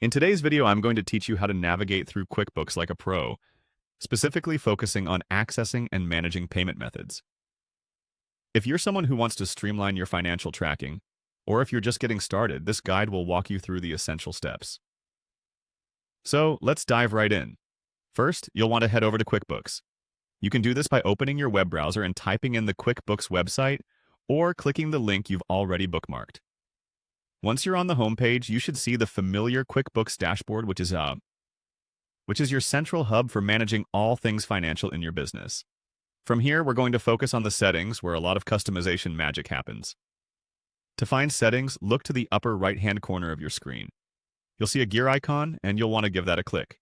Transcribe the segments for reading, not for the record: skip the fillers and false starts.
In today's video, I'm going to teach you how to navigate through QuickBooks like a pro, specifically focusing on accessing and managing payment methods. If you're someone who wants to streamline your financial tracking, or if you're just getting started, this guide will walk you through the essential steps. So let's dive right in. First, you'll want to head over to QuickBooks. You can do this by opening your web browser and typing in the QuickBooks website, or clicking the link you've already bookmarked. Once you're on the home page, you should see the familiar QuickBooks dashboard, which is your central hub for managing all things financial in your business. From here, we're going to focus on the settings, where a lot of customization magic happens. To find settings, look to the upper right-hand corner of your screen. You'll see a gear icon, and you'll want to give that a click.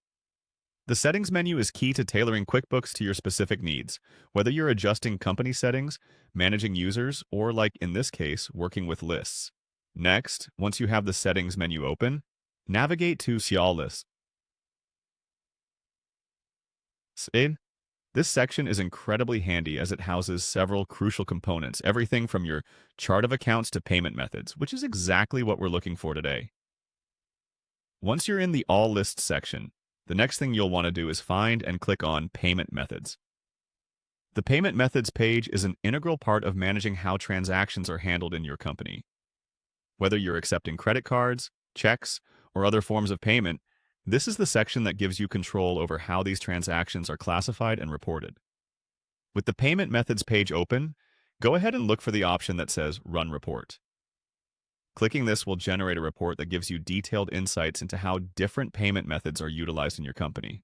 The settings menu is key to tailoring QuickBooks to your specific needs, whether you're adjusting company settings, managing users, or, like in this case, working with lists. Next, once you have the settings menu open, navigate to See All Lists. This section is incredibly handy as it houses several crucial components, everything from your chart of accounts to payment methods, which is exactly what we're looking for today. Once you're in the All Lists section, the next thing you'll want to do is find and click on Payment Methods. The Payment Methods page is an integral part of managing how transactions are handled in your company. Whether you're accepting credit cards, checks, or other forms of payment, this is the section that gives you control over how these transactions are classified and reported. With the Payment Methods page open, go ahead and look for the option that says Run Report. Clicking this will generate a report that gives you detailed insights into how different payment methods are utilized in your company.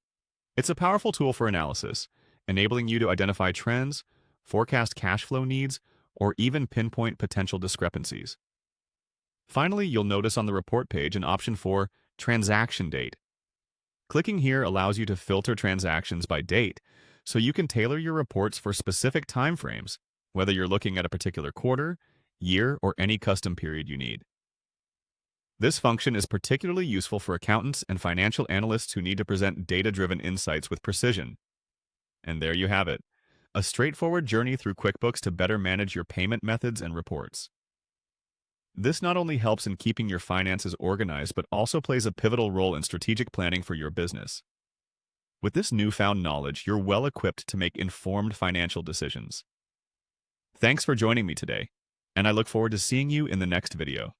It's a powerful tool for analysis, enabling you to identify trends, forecast cash flow needs, or even pinpoint potential discrepancies. Finally, you'll notice on the report page an option for Transaction Date. Clicking here allows you to filter transactions by date, so you can tailor your reports for specific timeframes, whether you're looking at a particular quarter, year, or any custom period you need. This function is particularly useful for accountants and financial analysts who need to present data-driven insights with precision. And there you have it, a straightforward journey through QuickBooks to better manage your payment methods and reports. This not only helps in keeping your finances organized, but also plays a pivotal role in strategic planning for your business. With this newfound knowledge, you're well equipped to make informed financial decisions. Thanks for joining me today, and I look forward to seeing you in the next video.